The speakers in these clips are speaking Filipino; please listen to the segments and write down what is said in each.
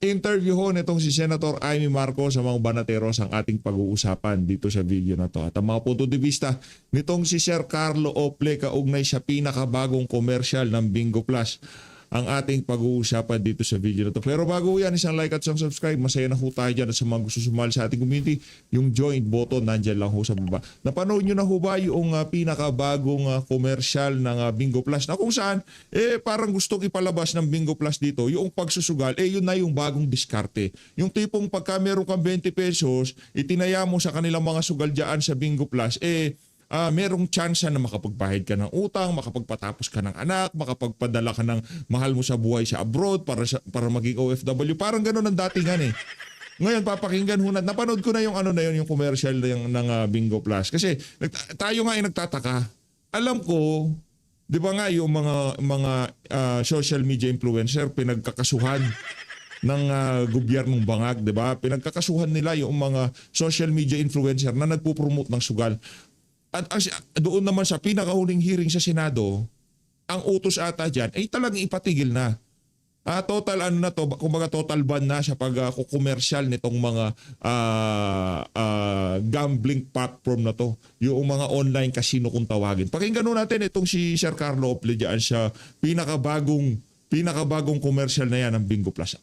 interview ho nitong si Senator Amy Marcos sa mga banateros ang ating pag-uusapan dito sa video na to. At ang mga punto de vista nitong si Sir Carlo Ople kaugnay sa pinakabagong komersyal ng Bingo Plus ang ating pag-uusapan dito sa video na to. Pero bago yan, isang like at isang subscribe. Masaya na ho tayo dyan at sa mga gusto sumali sa ating community, yung join button nandyan lang ho sa baba. Napanood nyo na ho ba yung pinakabagong komersyal ng Bingo Plus na kung saan parang gustong ipalabas ng Bingo Plus dito yung pagsusugal, yun na yung bagong diskarte. Yung tipong pagka meron kang 20 pesos, itinaya mo sa kanilang mga sugal dyan sa Bingo Plus, merong chance na makapagpahid ka ng utang, makapagpatapos ka ng anak, makapagpadala ka ng mahal mo sa buhay sa abroad para maging OFW. Parang gano'n ang datingan eh. Ngayon papakinggan ho na. Napanood ko na yung yung commercial ng Bingo Plus. Kasi tayo nga ay nagtataka. Alam ko, 'di ba nga yung mga social media influencer pinagkakasuhan ng gobyernong bangag, 'di ba? Pinagkakasuhan nila yung mga social media influencer na nagpo-promote ng sugal. At doon naman sa pinakahuling hearing sa Senado, ang utos ata dyan ay talagang ipatigil na. Total na to, kumbaga total ban na sa pag-commercial nitong mga gambling platform na to. Yung mga online casino kung tawagin. Pakinggan natin itong si Sir Carlo Ople dyan sa pinakabagong commercial na yan ng Bingo Plus.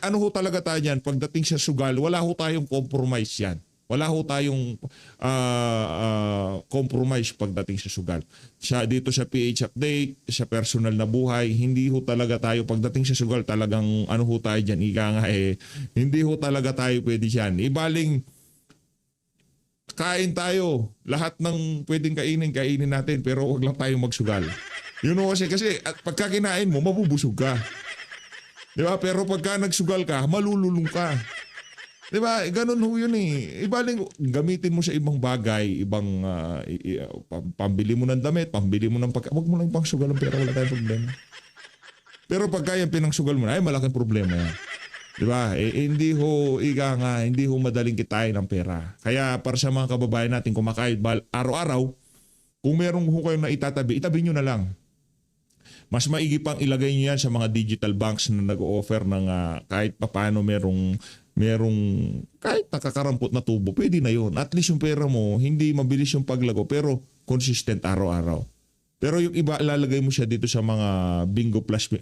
Ano ho talaga tayo yan? Pagdating sa sugal, wala ho tayong compromise yan. Wala ho tayong compromise pagdating sa sugal. Dito sa PH Update, sa personal na buhay, hindi ho talaga tayo pagdating sa sugal talagang ano ho tayo dyan, hindi ho talaga tayo pwede dyan. Ibaling, kain tayo. Lahat ng pwedeng kainin natin pero wag lang tayong magsugal. Yun ho kasi at pagka kinain mo, mabubusog ka. Diba? Pero pagka nagsugal ka, malululong ka. Diba? Ganun ho yun eh. Ibaling, gamitin mo sa ibang bagay, pambili mo ng damit, pambili mo ng wag mo lang pang sugal ang pera, wala tayong problema. Pero pagka yung pinangsugal mo na, malaking problema yan. Diba? Hindi ho madaling kitain ng pera. Kaya para sa mga kababayan natin kumakain araw-araw, kung meron ho kayong na itabi nyo na lang. Mas maigi pang ilagay nyo yan sa mga digital banks na nag-o-offer ng kahit papaano merong kahit nakakarampot na tubo, pwede na yun. At least yung pera mo, hindi mabilis yung paglago, pero consistent araw-araw. Pero yung iba, lalagay mo siya dito sa mga Bingo Plus.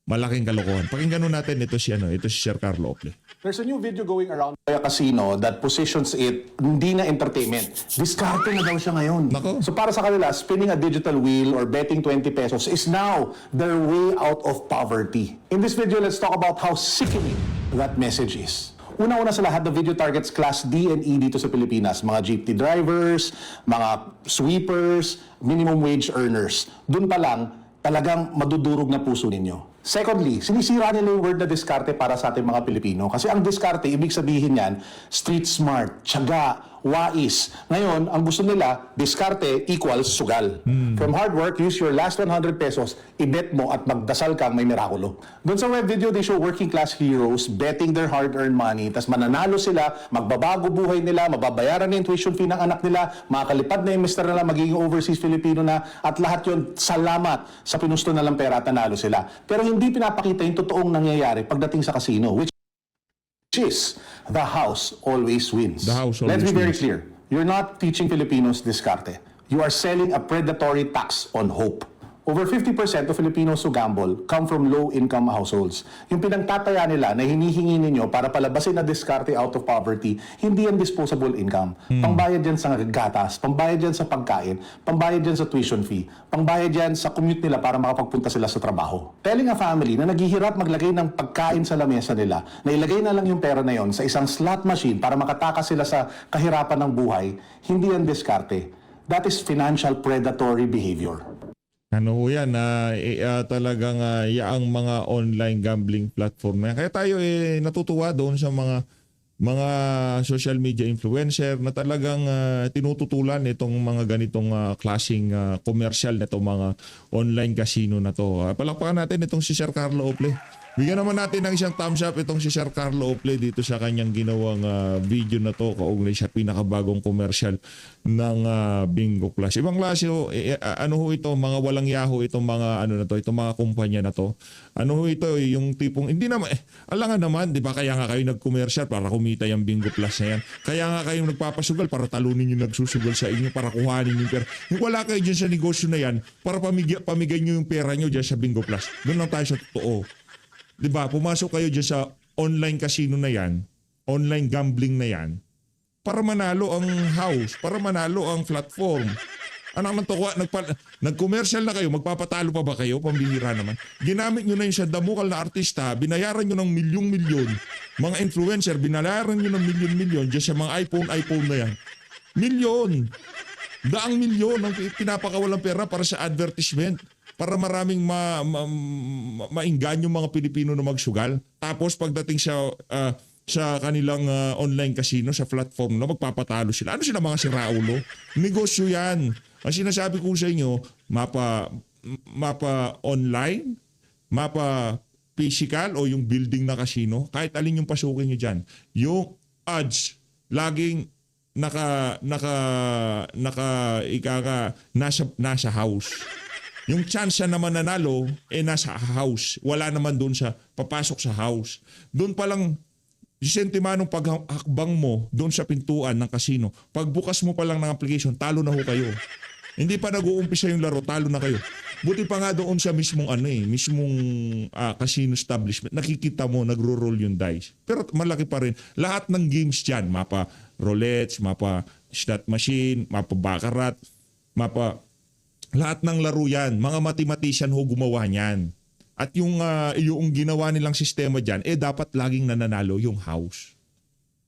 Malaking kalokohan. Pakinggan natin ito si Sir Carlo Ople. There's a new video going around by a casino that positions it hindi na entertainment. Diskarte na daw siya ngayon. Nako. So para sa kanila, spinning a digital wheel or betting 20 pesos is now their way out of poverty. In this video, let's talk about how sickening that message is. Una-una sa lahat, the video targets Class D and E dito sa Pilipinas. Mga jeepney drivers, mga sweepers, minimum wage earners. Doon pa lang, talagang madudurog na puso ninyo. Secondly, sinisira nila yung word na diskarte para sa ating mga Pilipino. Kasi ang diskarte, ibig sabihin yan, street smart, tiyaga, wais. Ngayon, ang gusto nila, diskarte equals sugal. From hard work, use your last 100 pesos, i-bet mo at magdasal kang may mirakulo. Doon sa web video, they show working class heroes betting their hard-earned money, tas mananalo sila, magbabago buhay nila, mababayaran na yung tuition fee ng anak nila, makakalipad na yung mister nila, magiging overseas Filipino na, at lahat yun, salamat sa pinusto na lang pera at nanalo sila. Pero hindi pinapakita yung totoong nangyayari pagdating sa casino, which is the house always wins. The house always Let's be very wins. clear. You're not teaching Filipinos diskarte. You are selling a predatory tax on hope. Over 50% of Filipinos who gamble come from low-income households. Yung pinagtataya nila na hinihingi ninyo para palabasin na diskarte out of poverty, hindi yan disposable income. Pambayad yan sa gatas, pambayad yan sa pagkain, pambayad yan sa tuition fee, pambayad yan sa commute nila para makapagpunta sila sa trabaho. Telling a family na naghihirap maglagay ng pagkain sa lamesa nila, na ilagay na lang yung pera na yon sa isang slot machine para makatakas sila sa kahirapan ng buhay, hindi yan diskarte. That is financial predatory behavior. Ano ho yan, talagang yaang mga online gambling platform na yan. Kaya tayo natutuwa doon sa mga social media influencer na talagang tinututulan itong mga ganitong klaseng commercial na itong mga online casino na to. Palakpakan natin itong si Sir Carlo Ople. Bigyan naman natin ng isang thumbs up itong si Sir Carlo Ople dito sa kanyang ginawang video na to. Kaugnay sa pinakabagong commercial ng Bingo Plus. Ibang klase ho, ano ho ito, mga walang yaho itong mga ano na to, itong mga kumpanya na to. Ano ho ito, yung tipong, hindi naman, alangan naman, di ba kaya nga kayo nag-commercial para kumita yung Bingo Plus na yan. Kaya nga kayo nagpapasugal para talunin yung nagsusugal sa inyo, para kuhanin yung pera. Yung wala kayo dyan sa negosyo na yan, para pamigay nyo yung pera nyo dyan sa Bingo Plus. Doon lang tayo sa totoo. Diba, pumasok kayo dyan sa online casino na yan, online gambling na yan, para manalo ang house, para manalo ang platform. Ano naman to, nag-commercial na kayo, magpapatalo pa ba kayo? Pambihira naman. Ginamit nyo na yung sa damukal na artista, binayaran nyo ng milyong-milyon. Mga influencer, binayaran nyo ng milyon-milyon dyan sa mga iPhone na yan. Milyon! Daang milyon ang pinapakawalang pera para sa advertisement. Para maraming mainggan yung mga Pilipino na magsugal. Tapos pagdating sa kanilang online casino, sa platform na magpapatalo sila. Ano sila mga siraulo? Negosyo yan. Ang sinasabi ko sa inyo, mapa online, mapa physical o yung building na casino, kahit alin yung pasukin nyo dyan. Yung odds, laging nasa house. Yung chance na mananalo, nasa house. Wala naman doon sa papasok sa house. Doon pa lang, sentimanong paghakbang mo doon sa pintuan ng casino, pagbukas mo pa lang ng application, talo na ho kayo. Hindi pa nag-uumpisa yung laro, talo na kayo. Buti pa nga doon sa mismong casino establishment, nakikita mo, nagro-roll yung dice. Pero malaki pa rin. Lahat ng games dyan, mapa roulette, mapa slot machine, mapa baccarat, mapa... Lahat ng laro yan, mga mathematician ho gumawa niyan. At yung ginawa nilang sistema dyan, dapat laging nananalo yung house.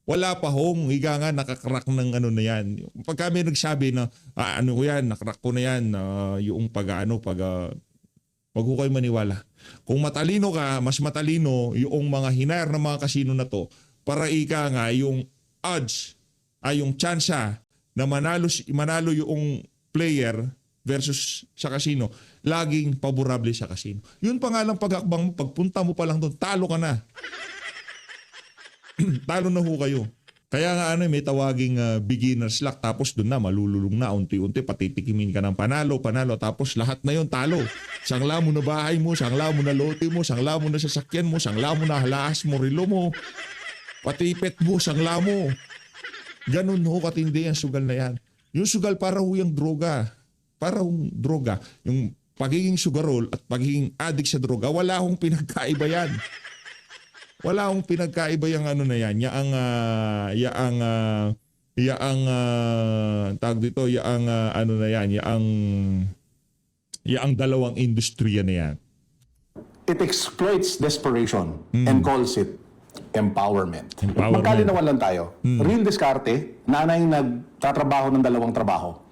Wala pa hong, higa nga nakakrak ng ano na yan. Pag kami nagsabi na, ano ko yan, nakrak ko na yan, yung wag ko kayo maniwala. Kung matalino ka, mas matalino yung mga hinayar ng mga kasino na to, para ika nga yung odds, yung tsansa na manalo yung player versus sa casino, laging paborable sa casino. Yun pa nga lang paghakbang mo, pagpunta mo pa lang doon, talo ka na. Talo na ho kayo. Kaya nga may tawaging beginner's luck, tapos doon na malululong na unti-unti, patitikimin ka ng panalo, tapos lahat na yon talo. Sangla mo na bahay mo, sangla mo na lote mo, sangla mo na sasakyan mo, sangla mo na halaas mo, relo mo, patipet mo, sangla mo. Ganun ho katindi ang sugal na yan. Yung sugal para ho yung droga. Para hong droga. Yung pagiging sugarol at pagiging addict sa droga, wala hong pinagkaiba yan. Wala hong pinagkaiba yung ano na yan. Tawag dito, ano na yan, yaang dalawang industriya na yan. It exploits desperation and calls it empowerment. Empowerment. Magkalinawan lang tayo. Real diskarte, nanay nagtatrabaho ng dalawang trabaho.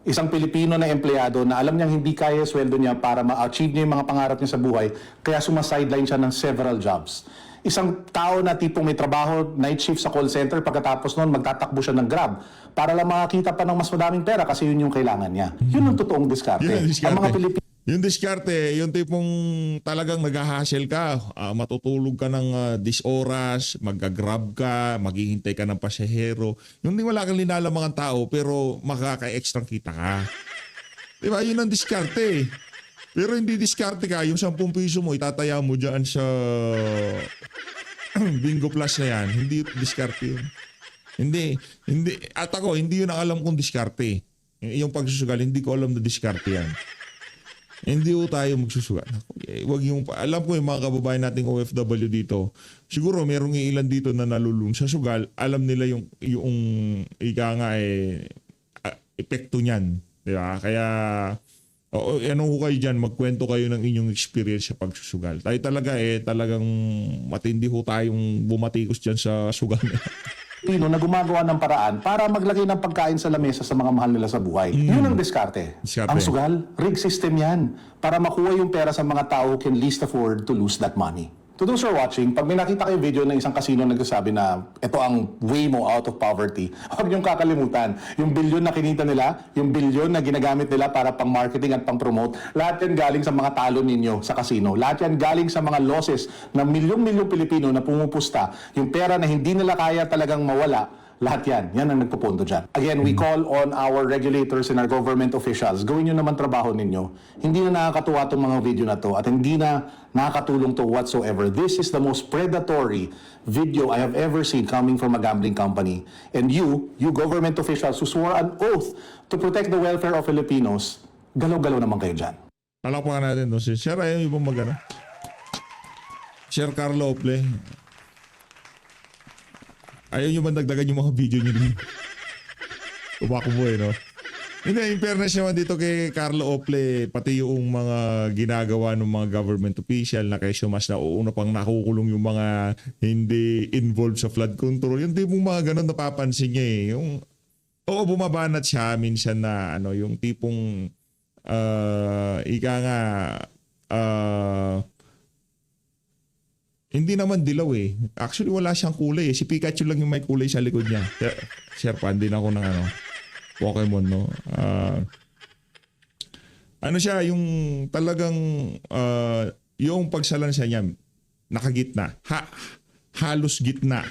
Isang Pilipino na empleyado na alam niyang hindi kaya sweldo niya para ma-achieve niya yung mga pangarap niya sa buhay, kaya sumasideline siya ng several jobs. Isang tao na tipong may trabaho, night shift sa call center, pagkatapos noon magtatakbo siya ng Grab para lang makakita pa ng mas madaming pera kasi yun yung kailangan niya. Yun ang totoong diskarte. Yun ang diskarte. Ang mga Pilipino Yung diskarte, yung tipong talagang nag-hassle ka, matutulog ka ng 10 oras, mag-grab ka, maghihintay ka ng pasahero. Yung wala kang linalamang ang tao pero makaka-extra kita ka. Diba? Yun ang diskarte. Pero hindi diskarte ka, yung 10 piso mo, itataya mo dyan sa Bingo Plus na yan. Hindi diskarte yun. Hindi. At ako, hindi yun ang alam kong diskarte. Yung pagsusugal, hindi ko alam na diskarte yan. Hindi ko tayo magsusugal. Wag yung, alam ko yung mga kababayan nating OFW dito, siguro merong ilan dito na nalulung sa sugal, alam nila yung ika nga epekto niyan. Di ba? Kaya, ano ko kayo dyan, magkwento kayo ng inyong experience sa pagsusugal. Tayo talaga talagang matindi ho tayong bumatikos dyan sa sugal. na gumagawa ng paraan para maglagay ng pagkain sa lamesa sa mga mahal nila sa buhay. Yun ang diskarte. Ang sugal, rig system yan. Para makuha yung pera sa mga tao who can least afford to lose that money. To those who are watching, pag may nakita kayo video ng isang casino nagsasabi na ito ang way mo out of poverty, huwag niyong kakalimutan. Yung bilyon na kinita nila, yung bilyon na ginagamit nila para pang marketing at pang promote, lahat yan galing sa mga talo ninyo sa casino. Lahat yan galing sa mga losses ng milyong-milyong Pilipino na pumupusta. Yung pera na hindi nila kaya talagang mawala, lahat yan. Yan ang nagpupunto dyan. Again, we call on our regulators and our government officials. Gawin nyo naman trabaho ninyo. Hindi na nakakatuwa itong mga video na to at hindi na nakakatulong to whatsoever. This is the most predatory video I have ever seen coming from a gambling company. And you government officials who swore an oath to protect the welfare of Filipinos, galaw-galaw naman kayo dyan. Palakpakan natin no? Si Sir, ayaw yung magana. Sir Carlo Ople. Ayaw nyo man dagdagan yung mga video nyo din. Umako mo no? Hindi, in fairness naman dito kay Carlo Ople, pati yung mga ginagawa ng mga government official na kesyo mas nauuna pang nakukulong yung mga hindi involved sa flood control. Yung tipong mga ganun napapansin niya eh. Yung, oo, bumabanat siya minsan na ano, yung tipong ika nga hindi naman dilaw eh. Actually, wala siyang kulay eh. Si Pikachu lang yung may kulay sa likod niya. Sir, pan din ako ng ano, Pokemon, no? Ano siya, yung talagang, yung pagsalansa niya, nakagitna. Halos gitna.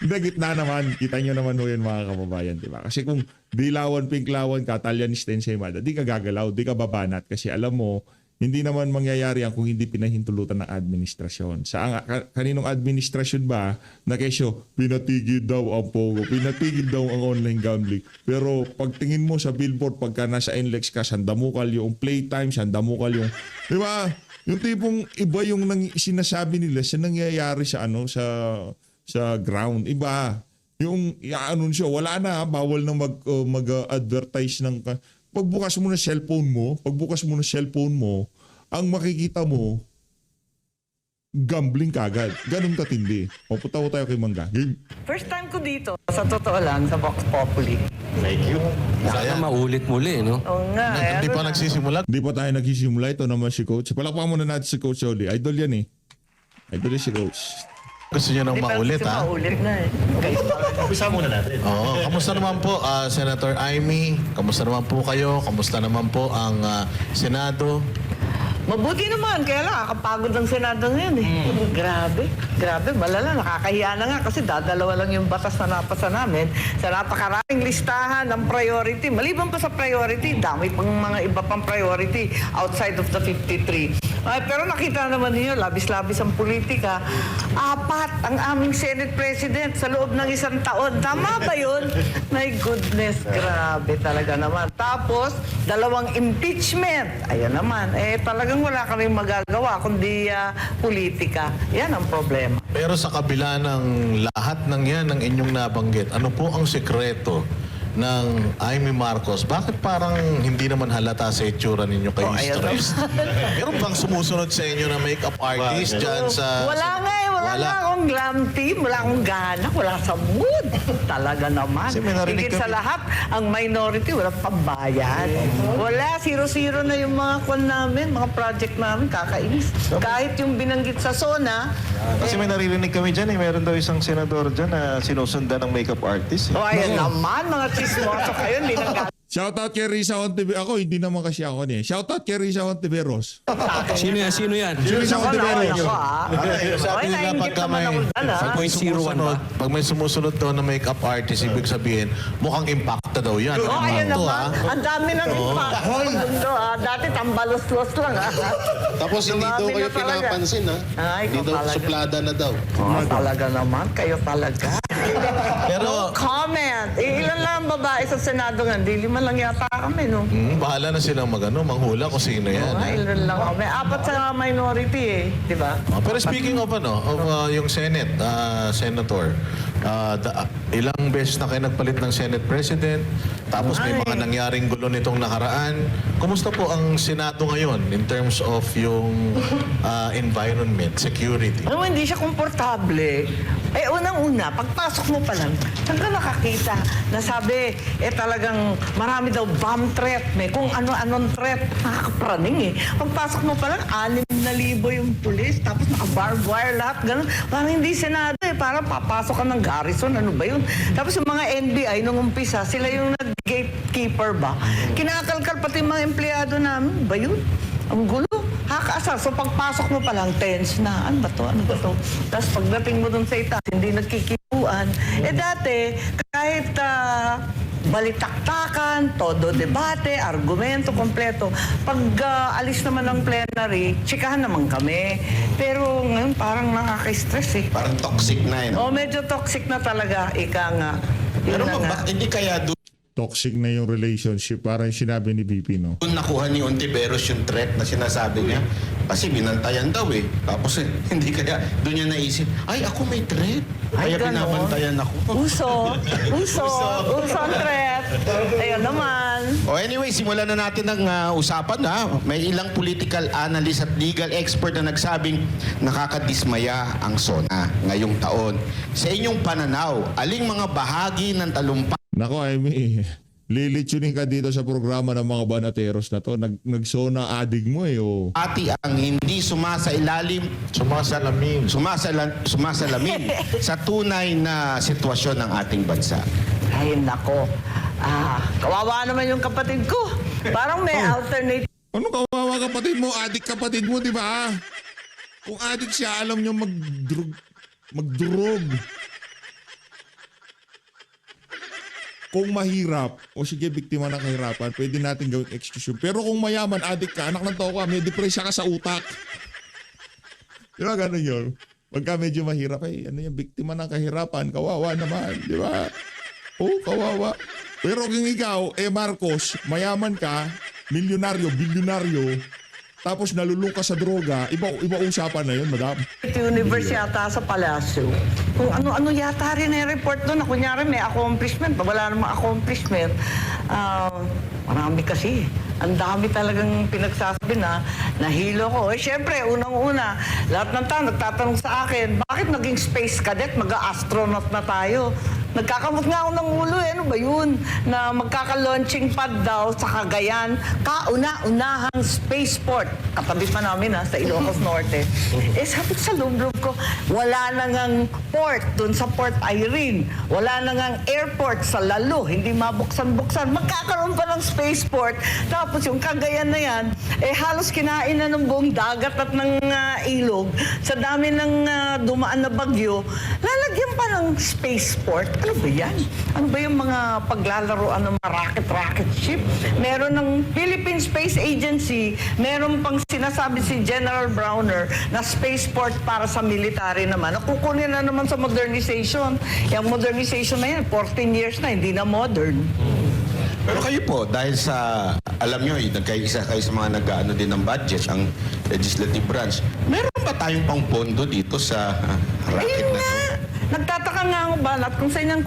Hindi, gitna naman. Kita nyo naman ho yun, mga kababayan, di ba? Kasi kung dilawan, pinklawan ka, Talyanista, ensaymada, di ka gagalaw, di ka babanat. Kasi alam mo, hindi naman mangyayari yan kung hindi pinahintulutan ng administrasyon. Sa kaninong administrasyon ba na kesyo, pinatigil daw ang Pogo, pinatigil daw ang online gambling. Pero pagtingin mo sa billboard, pagka nasa NLEX ka, sandamukal yung playtime, sandamukal yung... Di ba? Yung tipong iba yung sinasabi nila sa nangyayari sa ano sa ground. Iba. Yung i-anunsyo, wala na, bawal na mag-advertise ng... Pagbukas mo ng cellphone mo, ang makikita mo, gambling kagad. Ganun katindi. Papunta ko tayo kay Mangga. Game. First time ko dito, sa totoo lang, sa Vox Populi. Thank you. Sana maulit muli, no? Oo nga. Hindi pa nagsisimula. Di pa tayo nagsisimula. Ito naman si Coach. Palakpakan muna natin si Coach Oli. Idol yan eh. Idol yan si Coach. Gusto niyo nang maulit, ha? Maulit na eh. Umpisa muna natin. Oo. Kamusta naman po, Senator Amy? Kamusta naman po kayo? Kamusta naman po ang Senado? Mabuti naman, kaya lang, nakakapagod ang Senado ngayon eh. Grabe, malala, nakakahiya na nga kasi dadalawa lang yung batas na napasa namin sa napakaraming listahan ng priority. Maliban pa sa priority, dami pang mga iba pang priority outside of the 53. Pero nakita naman niyo, labis-labis ang politika. 4 ang aming Senate President sa loob ng 1 taon. Tama ba yun? My goodness, grabe talaga naman. Tapos, 2 impeachment. Ayan naman, talagang wala kami magagawa kundi politika. Yan ang problema. Pero sa kabila ng lahat ng yan ng inyong nabanggit, ano po ang sekreto ng Amy Marcos? Bakit parang hindi naman halata sa itsura ninyo kayo stressed? Meron bang sumusunod sa inyo na makeup artist dyan sa... Wala nga eh, wala akong glam team, wala akong gana, wala sa mood. Talaga naman. Kasi may narinig Higit sa kami- lahat, ang minority, walang pambayad. Wala, 0-0 na yung mga kwan namin, mga project namin, kakainis. Kahit yung binanggit sa SONA, Kasi may naririnig kami dyan eh. Meron daw isang senador dyan na sinusundan ng makeup artist. o ayan naman, mga chismoso kayo, hindi nang Shoutout kay Risa Ontiveros. Ako, hindi naman kasi ako niya. Shoutout kay Risa Ontiveros. Sino yan? Sino yan? Risa Ontiveros. Sabi nila pagka may, pag may 0.01 sumusunod, ba? pag may sumusunod daw na makeup artist, ibig sabihin, mukhang impacta daw yan. Oh, ayan Impacto, naman. Ang dami ng impact. Dati tambalos-los lang. Tapos hindi daw Dumami kayo na talaga. pinapansin, ha? Ay, Hindi ikaw daw, talaga. suplada na daw. Talaga naman, kayo talaga. Pero, Comment. Ilan lang ang babae sa Senado nga? Di 5 lang yata kami, no? bahala na silang manghula kung sino yan. Ilan lang kami. 4 sa minority eh. Di ba? Pero speaking of yung Senate, Senator, ilang beses na kayo nagpalit ng Senate President, tapos may mga nangyaring gulo nitong nakaraan. Kumusta po ang Senado ngayon in terms of yung environment, security? Alam mo, hindi siya komportable. Unang-una, pagpasok mo pa lang, saan ka nakakita na sabi, talagang marami daw bomb threat, may kung ano-anong threat, nakakapraning eh. Pagpasok mo pa lang, 6 yung pulis. Tapos naka-barbed wire lahat, ganun. Parang hindi Senado eh. Parang papasok ka ng garrison, ano ba yun? Tapos yung mga NBI nung umpisa, sila yung nag-gatekeeper ba? Kinakalkal pati yung mga empleyado namin. Ba yun? Ang gulo. Hakaasar. So pagpasok mo pa lang, tense na. Ano ba to? Ano ba to? Tapos pagdating mo dun sa itaas, hindi nagkikipuan. Eh dati, kahit balitaktakan, todo debate, argumento, kompleto. Pag alis naman ng plenary, chikahan naman kami. Pero ngayon parang nakaka-stress eh. Parang toxic na yun. O medyo toxic na talaga, ika nga. Yun Pero na nga. hindi kaya doon Toxic na yung relationship, parang yung sinabi ni VP, no? nakuha ni Ontiveros yung threat na sinasabi niya? Kasi binantayan daw eh. Tapos hindi kaya doon niya naisip, ay ako may threat. Ay, Kaya ganon. binabantayan ako. Uso ang threat. Ayun naman. Anyway, simulan na natin ang usapan ha. May ilang political analyst at legal expert na nagsabing nakakadismaya ang SONA ngayong taon. Sa inyong pananaw, aling mga bahagi ng talumpati Nako, Amy, lilitsunin ka dito sa programa ng mga banateros na to. Nagsona adig mo eh, oh. ang hindi sumasailalim sumasalamin sa tunay na sitwasyon ng ating bansa. Ay, nako. Kawawa naman yung kapatid ko. Parang may alternative. Ano kawawa kapatid mo? Adik kapatid mo, di ba? Kung adik siya, alam niyo magdurog. Kung mahirap, o sige, biktima ng kahirapan, pwede natin gawing excuse yun. Pero kung mayaman, adik ka, anak ng tao ka, may depresya ka sa utak. Di ba ganun yun? Pagka medyo mahirap, ano yung biktima ng kahirapan, kawawa naman, di ba? Oo, kawawa. Pero kung ikaw, Marcos, mayaman ka, milyonaryo, bilyonaryo, tapos nalulung ka sa droga, iba usapan na yun, madam. Universe yata sa palasyo. Kung ano-ano yata rin yung report doon na kunyari may accomplishment. Wala namang accomplishment. Marami kasi. Ang dami talagang pinagsasabi na nahilo ko. Eh syempre, unang-una, lahat ng tao nagtatanong sa akin, bakit naging space cadet? Mag-astronaut na tayo. Nagkakamot nga ako ng ulo eh. Ano ba yun? Na magkaka-launching pad daw sa Cagayan. Kauna-unahang spaceport. Katabi pa namin sa Ilocos Norte. Eh sabi ko sa loob-loob ko, wala na ngang port dun sa Port Irene. Wala na ngang airport sa Lalo. Hindi mabuksan-buksan. Magkakaroon pa ng spaceport. Tapos yung Cagayan na yan, halos kinain na ng buong dagat at ng ilog. Sa dami ng dumaan na bagyo, lalagyan pa ng spaceport. Ano ba yan? Ano ba yung mga paglalaroan ng mga rocket ship? Meron ng Philippine Space Agency, meron pang sinasabi si General Browner na spaceport para sa military naman. Nakukunin na naman sa modernization. Yung modernization na yan, 14 years na, hindi na modern. Pero kayo po, dahil sa, alam nyo, nagkaisa kayo sa mga nag-ano din ng budget, ang legislative branch, meron ba tayong pang pondo dito sa racket Ayun na nga. to? Nagtataka nga ako ba at kung saan niyang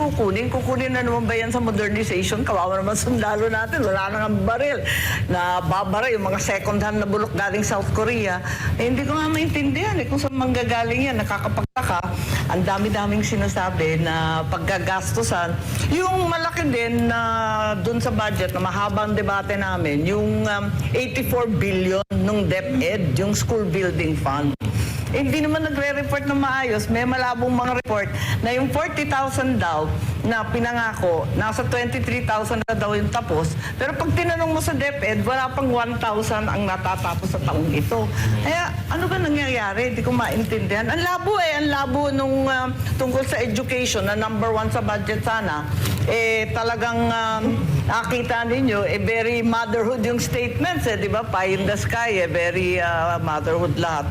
kukunin na naman ba yan sa modernization? Kawawa naman sundalo natin. Wala na nga baril. Nababara yung mga second hand na bulok galing South Korea. Hindi ko nga maintindihan kung saan manggagaling yan. Nakakapagtaka. Ang dami-daming sinasabi na paggagastusan. Yung malaki din na dun sa budget na mahabang debate namin, yung 84 billion nung DepEd, yung school building fund. Hindi naman nagre-report ng maayos. May malabong mga report na yung 40,000 daw na pinangako, nasa 23,000 na daw yung tapos. Pero pag tinanong mo sa DepEd, wala pang 1,000 ang natatapos sa taong ito. Kaya ano ba nangyayari? Hindi ko maintindihan. Ang labo nung tungkol sa education na number 1 sa budget sana. Talagang nakita ninyo, very motherhood yung statements, di ba? Pie in the sky, very motherhood lahat.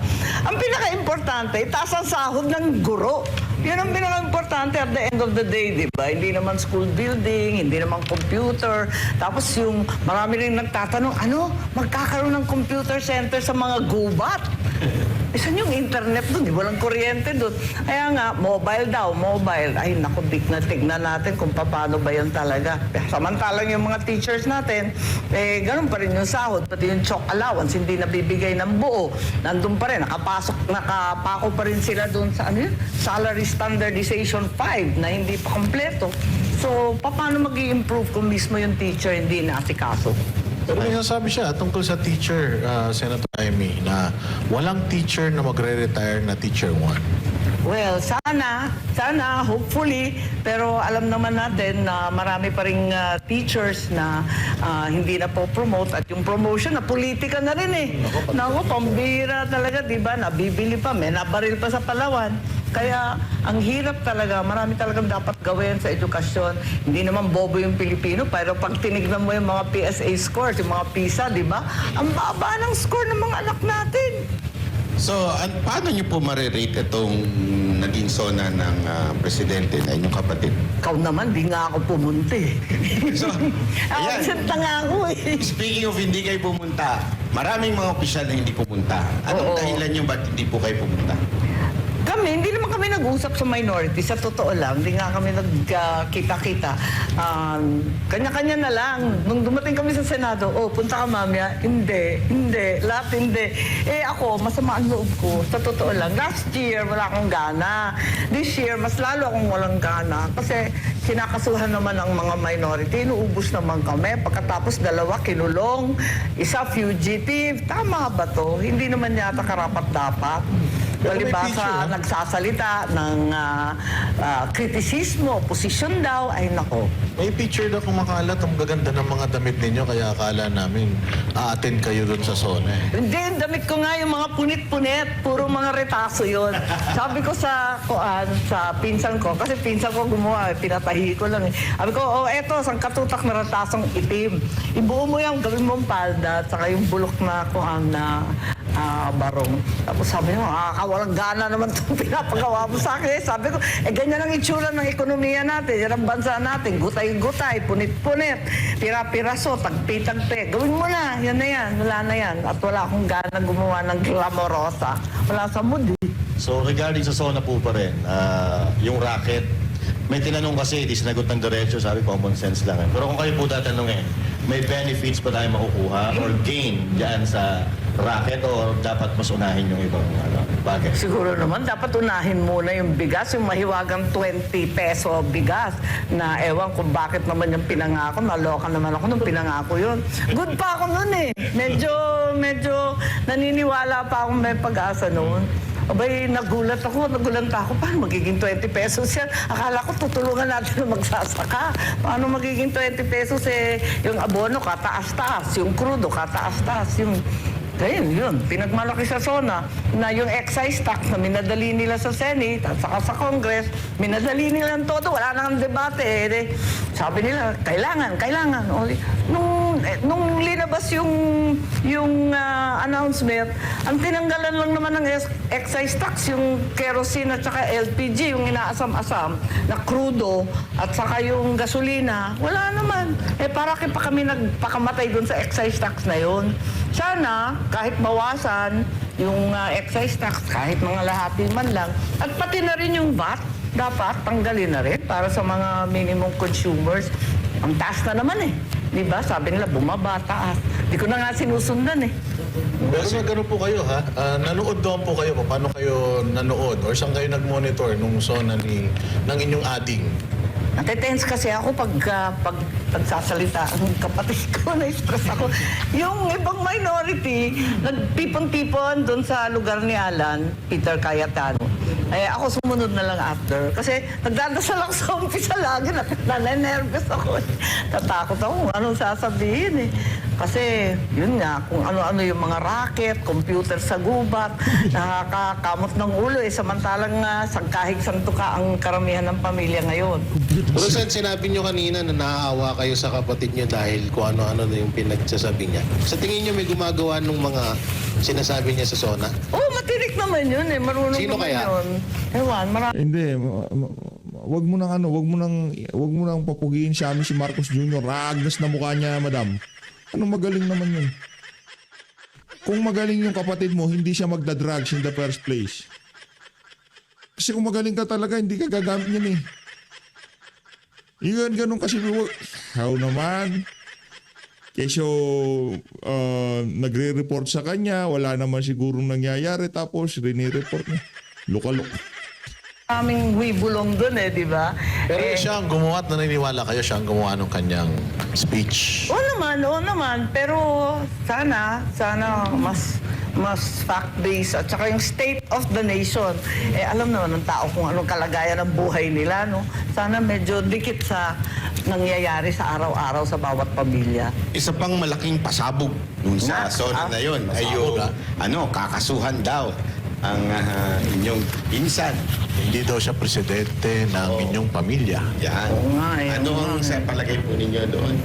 Ang pinaka-importante, itaas ang sahod ng guro. Yun ang pinaka-importante at the end of the day, di ba? Hindi naman school building, hindi naman computer. Tapos yung marami rin nagtatanong, magkakaroon ng computer center sa mga gubat? Saan yung internet doon? Walang kuryente doon. Kaya nga, mobile daw, mobile. Ay, naku, tignan natin kung paano ba yan talaga. Samantalang yung mga teachers natin, ganun pa rin yung sahod. Pati yung chalk allowance, hindi nabibigay ng buo. Nandun pa rin, nakapako pa rin sila doon sa Salary Standardization 5 na hindi pa kompleto. So, paano mag-i-improve kung mismo yung teacher hindi naasikaso? Pero may sasabi siya tungkol sa teacher, Senator Amy, na walang teacher na magre-retire na teacher 1. Well, sana, hopefully, pero alam naman natin na marami pa ring teachers na hindi na po promote at yung promotion na politika na rin eh. Naku, pambira talaga, di ba? Nabibili pa, may nabaril pa sa Palawan. Kaya ang hirap talaga, marami talagang dapat gawin sa edukasyon. Hindi naman bobo yung Pilipino, pero pag tinignan mo yung mga PSA scores, yung mga PISA, di ba? Ang baba ng score ng mga anak natin. So, paano niyo po marirate itong naging sona ng presidente na inyong kapatid? Ikaw naman, di nga ako pumunta eh. So, ayan. Absent na nga ako eh. Speaking of hindi kayo pumunta, maraming mga opisyal na hindi pumunta. Anong Oo. dahilan niyo ba't hindi po kayo pumunta? Hindi naman kami nag-usap sa minority. Sa totoo lang, hindi nga kami nagkita-kita. Kanya-kanya na lang. Nung dumating kami sa Senado, punta ka mamaya. Hindi, lahat hindi. Ako, masama ang loob ko. Sa totoo lang, last year, wala akong gana. This year, mas lalo akong walang gana. Kasi kinakasuhan naman ang mga minority. Inuubos naman kami. Pagkatapos, 2 kinulong. Isa fugitive. Tama ba to? Hindi naman yata karapat-dapat. Palibasa, nagsasalita ng kritisismo, posisyon daw, ay nako. May picture daw kumakalat ang gaganda ng mga damit ninyo, kaya akala namin aatin kayo doon sa zona. Hindi, ang damit ko nga yung mga punit-punit, puro mga retaso yon. Sabi ko sa pinsan ko, kasi pinsan ko gumawa, pinatahi ko lang eh. Sabi ko, eto, isang katutak na retasong itim. Ibuo mo yan, gawin mong palda, at saka yung bulok na barong. Tapos sabi niya, walang gana naman itong pinapagawa mo sa akin. Sabi ko, ganyan ang itsura ng ekonomiya natin, yan ang bansa natin, gutay-gutay, punit-punit, pira-piraso, tagpi-tagpi. Gawin mo na, yan na yan, wala na yan. At wala akong gana gumawa ng glamorosa. Wala sa mood eh. So regarding sa SONA po pa rin, yung racket, may tinanong kasi, di sinagot ng diretso, sabi common sense lang. Pero kung kayo po tatanungin, may benefits pa tayo makukuha or gain dyan sa racket o dapat mas unahin yung ibang bagay? Siguro naman, dapat unahin muna yung bigas, yung mahiwagang 20 peso bigas na ewan kung bakit naman yung pinangako. Naloka naman ako nung pinangako yun. Good pa ako nun eh. Medyo naniniwala pa akong may pag-asa noon. Abay, nagulat ako. Paano magiging 20 pesos yan? Akala ko tutulungan natin na magsasaka. Paano magiging 20 pesos yung abono kataas-taas, yung krudo kataas-taas, yung... Ganyan, yun. Pinagmalaki sa SONA na yung excise tax na minadali nila sa Senate at saka sa Congress, minadali nila ang todo. Wala nang debate. Sabi nila, kailangan. Nung linabas yung announcement, ang tinanggalan lang naman ng excise tax, yung kerosene at saka LPG, yung inaasam-asam na crudo at saka yung gasolina. Wala naman. Para pa kami nagpakamatay dun sa excise tax na yun. Sana, kahit bawasan yung excise tax, kahit mga lahati man lang, at pati na rin yung VAT, dapat tanggalin na rin para sa mga minimum consumers. Ang taas na naman eh. Di ba? Sabi nila, bumaba, taas. Di ko na nga sinusundan eh. Pero sa ganun po kayo ha, nanood doon po kayo, paano kayo nanood or saan kayo nag-monitor nung zona ng inyong ading? Natetense kasi ako pag nagsasalita ang kapatid ko, na-stress ako. Yung ibang minority, nagpipon-tipon doon sa lugar ni Alan, Peter Cayetano. Ako sumunod na lang after. Kasi nagdadasal ako sa umpisa lagi, nananervous ako. Tatakot ako kung anong sasabihin eh. Kasi yun nga, kung ano-ano yung mga racket, computer sa gubat, nakakakamot ng ulo eh. Samantalang sangkahig santuka ang karamihan ng pamilya ngayon. Pero sinabi nyo kanina na naaawa kayo sa kapatid nyo dahil kung ano-ano na yung pinagsasabi niya. Sa tingin nyo may gumagawa ng mga sinasabi niya sa SONA? Matinik naman yun eh. Marunong Sino naman kaya? yun. Ewan, Hindi, wag mo nang papugiin si Ami si Marcos Jr. Ragnas na mukha niya, madam. Magaling naman yun. Kung magaling yung kapatid mo, hindi siya magda-drugs in the first place. Kasi kung magaling ka talaga, hindi ka gagamit yan eh. Yun, ganun kasi. How naman? Kesyo, nagre-report sa kanya, wala naman sigurong nangyayari, tapos rini-report niya. Luka-luk. aming wibulong dun di ba? Pero siya ang gumawa at naniniwala kayo siya ang gumawa ng kanyang speech. Oo naman. Pero sana mas fact-based at saka yung state of the nation. Alam naman ng tao kung anong kalagayan ng buhay nila, no? Sana medyo dikit sa nangyayari sa araw-araw sa bawat pamilya. Isa pang malaking pasabog dun sa zona na yun ay yung kakasuhan daw ang inyong pinsan. Hindi daw siya presidente ng inyong pamilya. Yan. Oo nga, Ano oo ang nga. sa palagay po ninyo doon?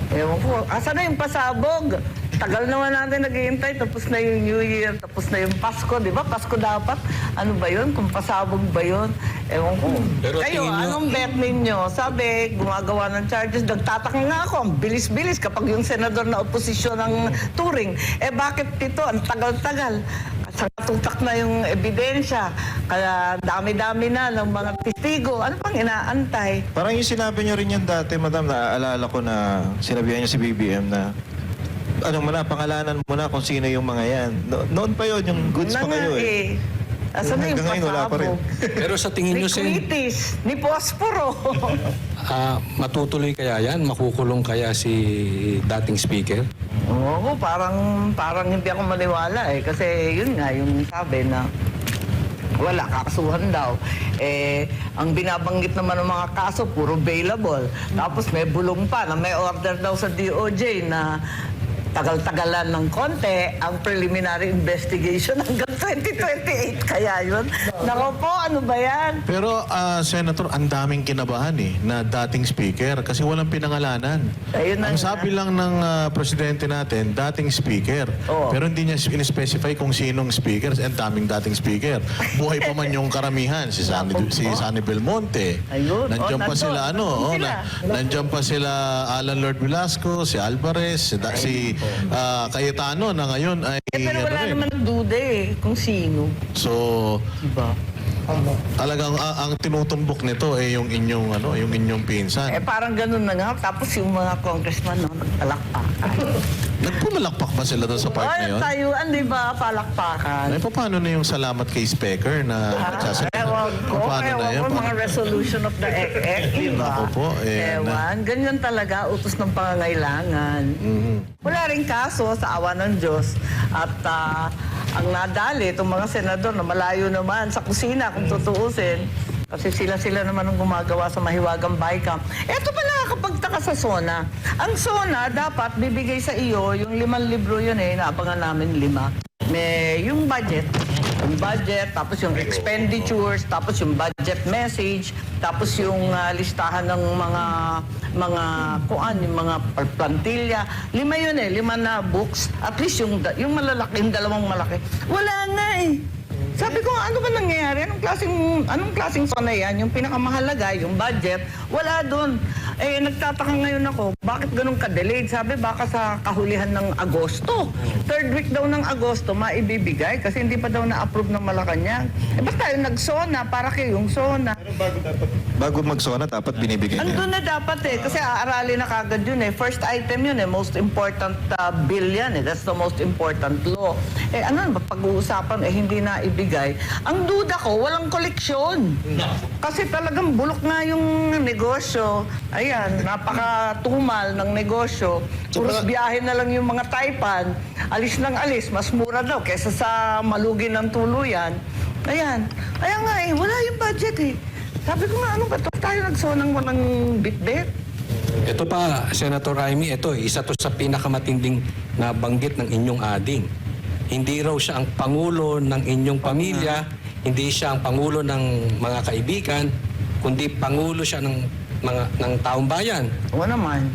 Ewan ko, asa na yung pasabog? Tagal naman natin naghihintay, tapos na yung New Year, tapos na yung Pasko, di ba? Pasko dapat. Ano ba yun? Kung pasabog ba yun? Ewan ko. Pero Kayo, tingin nyo- anong bet ninyo? Sabi, gumagawa ng charges. Nagtataka nga ako, ang bilis-bilis kapag yung senador na oposisyon ng Turing. Bakit ito? Ang tagal-tagal. Tutak na yung ebidensya. Kaya dami-dami na ng mga testigo. Ano pang inaantay? Parang yung sinabi niyo rin yan dati, madam, naaalala ko na sinabihan niyo si BBM na pangalanan mo na kung sino yung mga yan. Noon pa yun, yung goods pa kayo eh. Asan na yung Hanggang ngayon, wala pa rin. pasabog? Pero sa tingin Ni nyo, Sen, Quitis, ni Posporo. matutuloy kaya yan? Makukulong kaya si dating speaker? Oo, parang hindi ako maniwala kasi yun nga yung sabi na wala, kakasuhan daw. Ang binabanggit naman ng mga kaso, puro bailable. Tapos may bulong pa na may order daw sa DOJ na tagal-tagalan ng konti ang preliminary investigation hanggang 2028. Kaya yun. Nako po, ano ba yan? Pero Senator, ang daming kinabahan na dating speaker kasi walang pinangalanan. Ayun na Ang nga. sabi lang ng presidente natin, dating speaker. Oo. Pero hindi niya in-specify kung sinong speaker. Ang daming dating speaker. Buhay pa man yung karamihan. Si Sunny Belmonte. Ayun. Nandiyan pa Nandun. sila, Nandun sila. nandiyan pa sila Alan Lord Velasco, si Alvarez, si Cayetano na ngayon ay Pero wala rin. naman duda kung sino. So, Diba? talagang ang tinutumbok nito yung inyong pinsan. Parang ganun na nga. Tapos yung mga congressman, nagpalakpakan. Nagpumalakpak ba sila doon sa part na yun? Tayuan, di ba? Palakpakan. Ay, paano na yung salamat kay Speaker na nagsasalita? Ewan ko, mga resolution of the EC, di ba? Ako po, Ewan, ganyan talaga, utos ng pangangailangan. Wala rin kaso sa awa ng Diyos. At ang nadali, itong mga senador na malayo naman sa kusina, kung tutuusin, kasi sila naman ang gumagawa sa Mahiwagang Baykam. Eto pa nakakapagtaka sa SONA. Ang SONA dapat bibigay sa iyo, yung 5 libro yun naabangan namin 5. May yung budget, tapos yung expenditures, tapos yung budget message, tapos yung listahan ng mga yung mga plantilla. 5 yun 5 na books. At least yung malalaki, yung dalawang malaki. Wala nga Sabi ko, ano ba nangyayari? Anong klaseng SONA yan? Yung pinakamahalaga, yung budget, wala doon. Nagtataka ngayon ako, bakit ganun ka-delayed? Sabi, baka sa kahulihan ng Agosto. 3rd week daw ng Agosto, maibibigay kasi hindi pa daw na-approve ng Malacanang. Basta yung nag-SONA, para kayong SONA. Bago mag-SONA, dapat binibigyan niya. Andun na dapat kasi aaralin na kagad yun First item yun most important bill yan That's the most important law. Ano ba pag-uusapan hindi na ibigay. Ang duda ko, walang koleksyon. Kasi talagang bulok nga yung negosyo. Ayan, napakatumal ng negosyo. Puros biyahe na lang yung mga Taipan. Alis ng alis, mas mura daw kesa sa malugi ng tuluyan. Ayan. Kaya nga wala yung budget Sabi ko nga, ano ba ito? Tayo nagsonang walang bit-bit. Ito pa, Senator Amy, isa to sa pinakamatinding nabanggit ng inyong ading. Hindi raw siya ang pangulo ng inyong pamilya, hindi siya ang pangulo ng mga kaibigan, kundi pangulo siya ng taong bayan. Oo naman.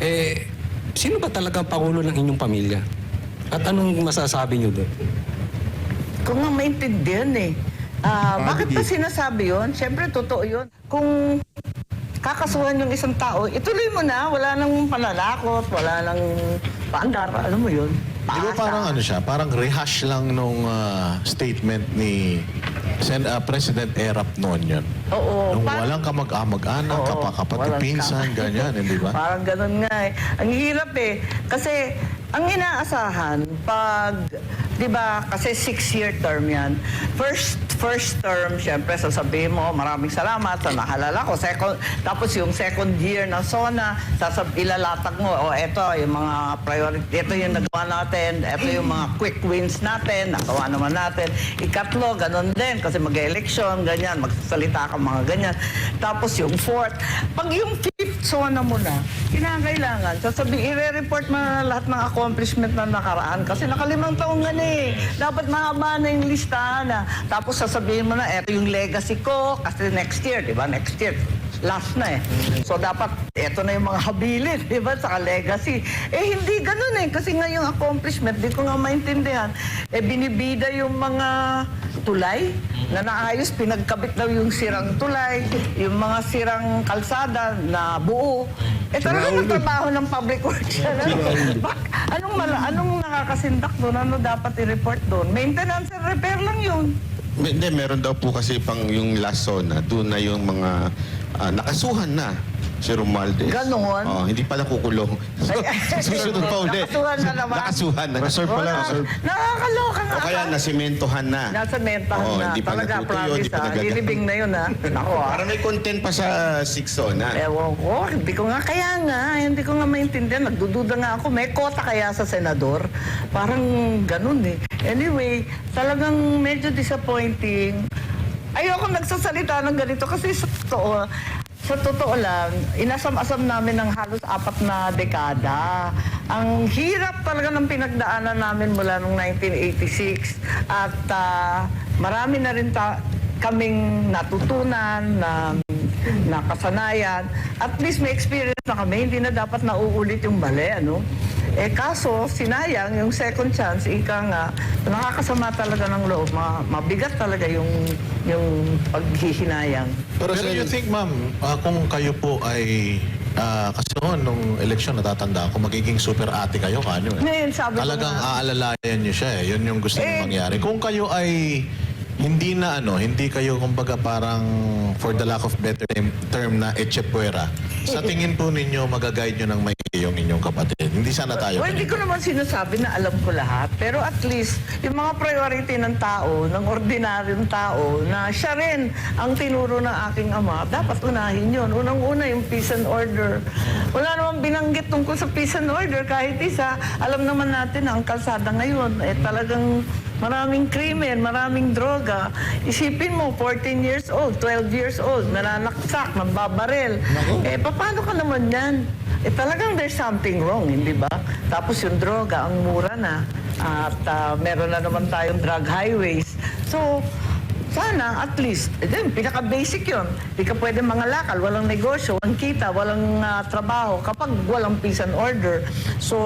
Sino ba talaga ang pangulo ng inyong pamilya? At anong masasabi niyo doon? Kung nga maintindihan bakit pa sinasabi yun? Siyempre, totoo yun. Kung kakasuhan yung isang tao, ituloy mo na. Wala nang pananakot, wala nang paandar. Alam mo yun? Di ba parang parang rehash lang nung statement ni President Erap noon yun. Oo. Nung walang kamag-anak, kapakapatid, walang pinsan, ganyan, di ba? Parang ganun nga Ang hirap Kasi ang inaasahan, di ba, kasi 6-year term yan. First first term, syempre sasabihin mo, maraming salamat sa nahalala ko. Tapos yung second year ng SONA, ilalatag mo, eto yung mga priority, ito yung nagawa natin, ito yung mga quick wins natin, nagawa naman natin. Ikatlo, ganun din, kasi mag-election, ganyan, magsasalita ka mga ganyan. Tapos yung fourth, pag yung fifth SONA mo na, kinakailangan, sasabihin, i-report mo na lahat ng accomplishment na nakaraan, kasi nakalimang taong nga eh. Dapat mahaba na yung listahan na. Tapos sasabihin mo na, eto yung legacy ko, kasi next year, di ba? Next year, last na eh. So dapat, eto na yung mga habilin, di ba? Saka legacy. Hindi ganun eh. Kasi nga yung accomplishment, di ko nga maintindihan. Binibida yung mga tulay na naayos, pinagkabit daw yung sirang tulay, yung mga sirang kalsada na buo. Talagang yung trabaho ng public works yan. Anong nakakasindak doon? Ano dapat i-report doon? Maintenance and repair lang yun. Hindi, meron daw po kasi pang yung last zone, doon na yung mga nakasuhan na si Romualdez. Ganon? Hindi pala kukulong. Susunod pa ulit. Nakasuhan na naman. Nakasuhan na. Reserve pala, reserve. Nakakaloka nga. O kaya nasimentohan na. Nasa mentahan na. Hindi pa Talaga, natutuyo, promise hindi pa nagagamit. Lilibing na yun Nako Para may content pa sa 6 zone. Ewan ko, hindi ko nga kaya nga, hindi ko nga maintindihan. Nagdududa nga ako, may kota kaya sa senador? Parang ganun eh. Anyway, talagang medyo disappointing. Ayoko nagsasalita ng ganito kasi sa totoo lang, inasam-asam namin ng halos 4 na dekada. Ang hirap talaga ng pinagdaanan namin mula noong 1986 at marami na rin kaming natutunan na kasanayan. At least may experience na kami, hindi na dapat nauulit yung mali, ano? Kaso, sinayang yung second chance, ika nga, nakakasama talaga ng loob. Mabigat talaga yung paghihinayang. Pero you think, ma'am, kung kayo po ay kasi noon, nung eleksyon, natatanda ako, magiging super ate kayo, kanyo eh. Ngayon, sabi ko Talagang nga. aalalayan niyo siya eh. Yun yung gusto niyo mangyari. Kung kayo ay hindi kayo kumbaga parang for the lack of better term na echepuera. Sa tingin po ninyo, magaguide nyo ng may yung inyong kapatid. Hindi sana tayo. Well, hindi ko naman sinasabi na alam ko lahat. Pero at least, yung mga priority ng tao, ng ordinaryong tao, na siya rin ang tinuro ng aking ama, dapat unahin yun. Unang-una yung peace and order. Wala namang binanggit tungkol sa peace and order kahit isa. Alam naman natin na ang kalsada ngayon, talagang maraming krimen, maraming droga. Isipin mo, 14 years old, 12 years old, nananaksak, nambabaril. Paano ka naman yan? Talagang there's something wrong, hindi ba? Tapos yung droga, ang mura na. At meron na naman tayong drug highways. So, sana at least, pinaka-basic yun. Hindi ka pwede mangalakal, walang negosyo, walang kita, walang trabaho kapag walang peace and order. So,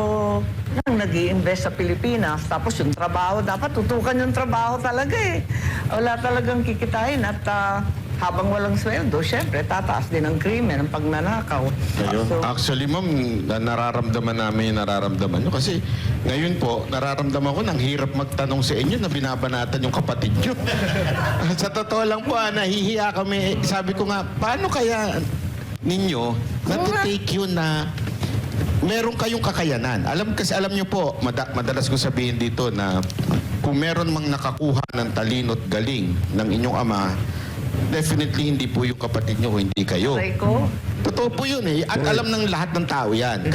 nag-i-invest sa Pilipinas. Tapos yung trabaho, dapat tutukan yung trabaho talaga eh. Wala talagang kikitain at habang walang sweldo, syempre, tataas din ang krimen, ang pagnanakaw. So, Actually, ma'am, nararamdaman namin yung nararamdaman nyo. Kasi ngayon po, nararamdaman ko nang hirap magtanong sa inyo na binabanatan yung kapatid nyo. Sa totoo lang po, nahihiya kami. Sabi ko nga, paano kaya ninyo natitake yun na meron kayong kakayanan? Alam nyo po, madalas ko sabihin dito na kung meron mang nakakuha ng talino at galing ng inyong ama, definitely hindi po yung kapatid nyo, hindi kayo. ko, Totoo po yun eh. At alam ng lahat ng tao yan. In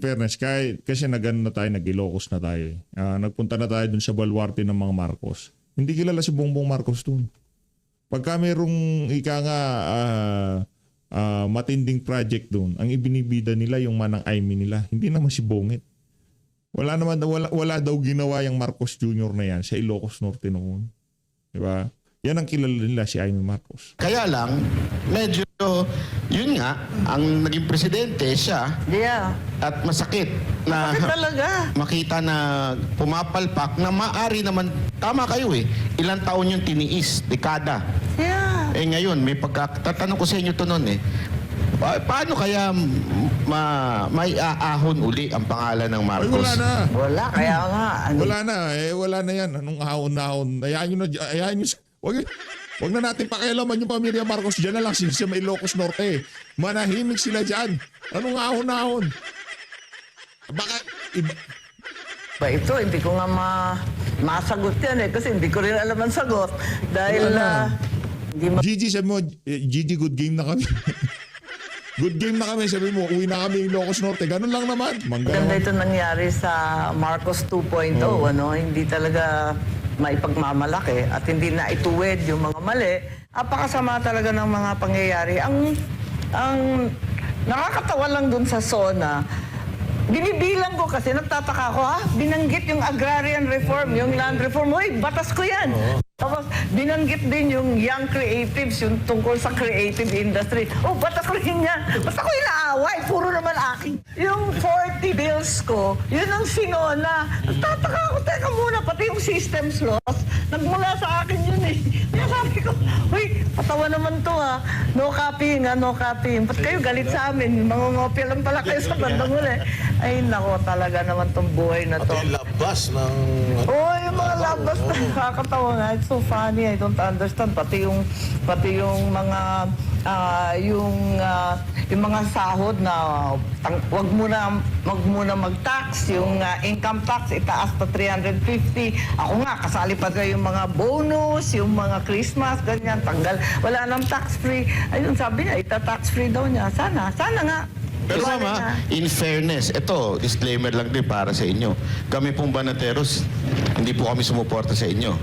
fairness, kasi nag-ano na tayo, nag-Ilocos na tayo. Nagpunta na tayo dun sa baluarte ng mga Marcos. Hindi kilala si Bongbong Marcos dun. Pagka merong matinding project dun, ang ibinibida nila yung manang Aimee nila. Hindi naman si Bongit. Wala daw ginawa yung Marcos Jr. na yan sa Ilocos Norte noon. Diba? Yan ang kilala nila, si Aimee Marcos. Kaya lang, medyo, yun nga, ang naging presidente siya yeah. at masakit na Bakit talaga? makita na pumapalpak na maaari naman, tama kayo eh, ilang taon yung tiniis, dekada. Yeah. Ngayon, may tatanong ko sa inyo to noon eh, paano kaya may aahon uli ang pangalan ng Ay, Marcos? wala na. Wala, kaya nga. Wala na yan. Anong ahon-ahon? Hayaan nyo. Wag na natin pakialaman yung pamilya Marcos. Diyan na lang sa may Ilocos Norte. Manahimik sila dyan. Anong ahon-ahon? Baka Ito, hindi ko nga masagot yan kasi hindi ko rin alam ang sagot. Dahil Wala. hindi Gigi, sabi mo, Gigi, good game na kami. Good game na kami, sabi mo, uwi na kami Ilocos Norte. Ganun lang naman. maganda Mangga ito nangyari sa Marcos 2.0, ano? Hindi talaga maipagmamalaki at hindi na ituwid yung mga mali. Apakasama talaga ng mga pangyayari. Ang nakakatawa lang dun sa SONA, binibilang ko kasi nagtataka ako, binanggit yung agrarian reform, yung land reform. Hoy, batas ko yan. Tapos binanggit din yung young creatives, yung tungkol sa creative industry. Oh, batas ko rin yan. Basta ko inaaway, puro naman akin. Yung 40 bills ko, yun ang sinona. Nagtataka ako, teka muna, pati yung systems laws, nagmula sa akin yun eh. Kaya sabi ko, uy, patawa naman to no copying no copying. Ba't kayo galit sa amin? Mangungopia lang pala kayo sa bandang uli. Ay, nako, talaga naman tong buhay na to. Pati yung labas ng... Oh, yung mga labas na nakakatawa nga. It's so funny. I don't understand. Pati yung mga yung mga sahod na wag muna mag-tax, yung income tax itaas pa 350. Ako nga kasali pa yung mga bonus, yung mga Christmas, ganyan, tanggal. Wala nang tax free. Ayun, sabi niya, ita-tax free daw niya. Sana nga. Pero Iwanan mama, niya. in fairness, ito, disclaimer lang din para sa inyo. Kami pong Banateros, hindi po kami sumuporta sa inyo.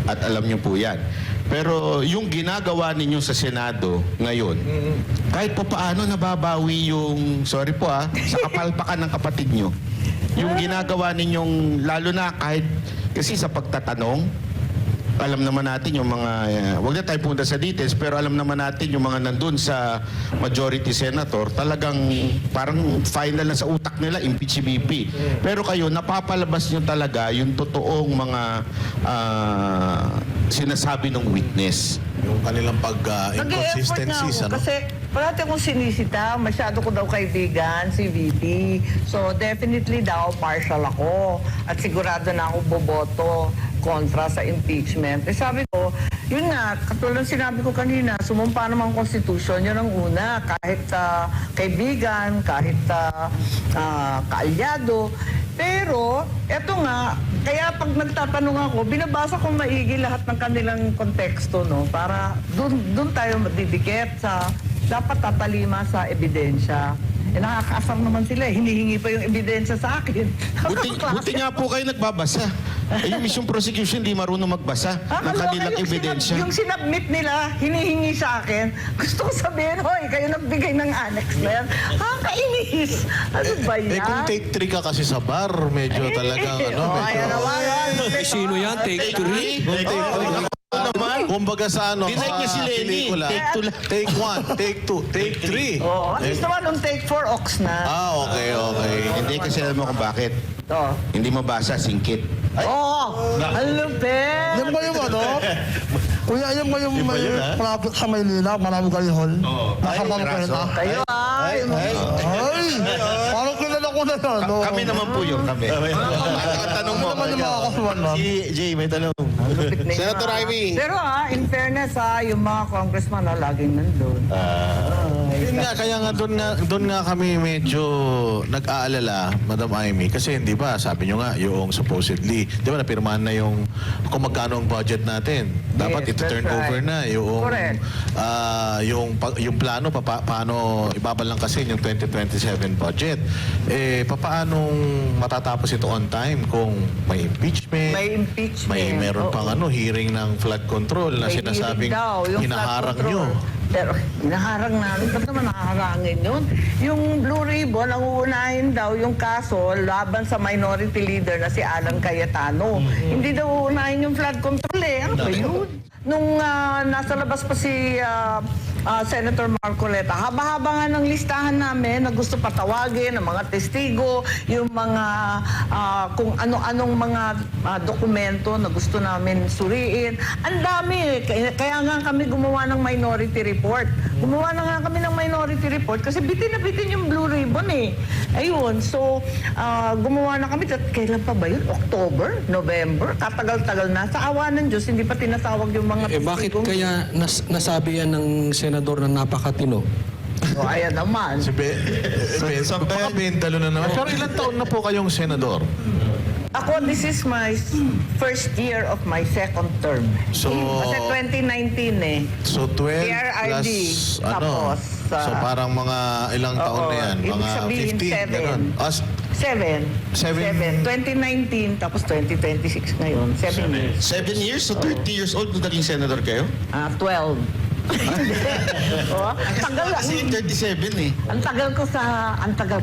At alam niyo po yan. Pero yung ginagawa ninyo sa Senado ngayon, kahit pa paano nababawi yung, sorry po sa kapalpakan ng kapatid nyo. Yung ginagawa ninyong, lalo na kahit, kasi sa pagtatanong, alam naman natin yung mga, wag na tayo punta sa details, pero alam naman natin yung mga nandun sa majority senator, talagang parang final na sa utak nila, impeach si BP. Pero kayo, napapalabas nyo talaga yung totoong mga sinasabi ng witness. Yung kanilang Nag-e-effort nga pag-inconsistencies, ako ano? kasi parati akong sinisita, masyado ko daw kaibigan si VP. So definitely daw partial ako at sigurado na ako boboto kontra sa impeachment. Eh sabi ko, yun nga, katulad ng sinabi ko kanina, sumumpa naman ang Constitution, yun ang una. Kahit kaibigan, kahit kaalyado. Pero, eto nga, kaya pag nagtatanong ako, binabasa ko maigi lahat ng kanilang konteksto, no? Para dun tayo madidikit sa dapat tatalima sa ebidensya. Eh, nakakaasar naman sila. Hinihingi pa yung ebidensya sa akin. Buti nga po kayo nagbabasa. Yung mismong prosecution, di marunong magbasa ng kanilang ebidensya. Yung sinubmit nila, hinihingi sa akin. Gusto ko sabihin, hoy, kayo nagbigay ng annex na yan. Kainis. Ano ba yan? Eh kung take 3 ka kasi sa bar, medyo talagang Ayan naman. Sino yan? Take 3? Kumbaga sa Dinight niya si Lenny. pelikula. Take 2 lang. Take 1, take 2, take 3. Oo, at least naman nung take 4, ox na. Okay. Hindi kasi alam mo kung bakit. Oo. Hindi mabasa, singkit. Oo. Ang lupit. Yan ba yung ano? Kuya, yan ba yung may malapit sa Maynila, maraming kalihol? Nakapangkwenta? Kayo ay. Ay! Parang kilala ko na yan. no? Kami naman po yun, kami. Ang tanong mo. Ano naman yung mga kasuhan, ma'am? Si Jay, may tanong. Lupit na yun. Senator Amy. Pero in fairness yung mga congressman laging nandun. Yun nga, kaya nga doon nga kami medyo nag-aalala, Madam Amy, kasi hindi ba, sabi nyo nga, yung supposedly, di ba napirmahan na yung kung magkano ang budget natin. Dapat Yes, ito-turn that's over right. na yung Correct. yung plano paano ibabalang kasi yung 2027 budget. Papaanong matatapos ito on time kung may impeachment, May impeachment. meron pang hearing ng flood control na May sinasabing hearing daw, yung flood hinaharang control. nyo. Pero hinaharang namin. Ba't naman nakaharangin yun? Yung Blue Ribbon, ang uunahin daw yung kaso laban sa minority leader na si Alan Cayetano. Hindi daw uunahin yung flood control Ano ba yun? Nung nasa labas pa si Senator Marcoleta, haba-haba nga ng listahan namin na gusto patawagin ng mga testigo, yung mga kung ano-anong mga dokumento na gusto namin suriin. Ang dami. Kaya nga kami gumawa ng minority report. Gumawa na nga kami ng minority report kasi bitin na bitin yung Blue Ribbon eh. Ayun. So, gumawa na kami. Kailan pa ba yun? October? November? Katagal-tagal na. Sa awa ng Diyos, hindi pa tinatawag yung mga Bakit testigong- kaya nasabi yan ng senador na napakatino? O, ayan naman. Baka 20 na naman. Pero ilang taon na po kayong senador? Ako, this is my first year of my second term. So, Kasi 2019 eh. so 12 PRRD, plus ano? tapos, So parang mga ilang taon Oo, na yan? ibig Mga sabihin, 15, seven. ganun. Seven. Seven. 2019, tapos 2026 ngayon. 7 years. 7 years? So 30 years old nung naging senador kayo? 12. Oh, tagal Kasi 37 eh. ang tagal ko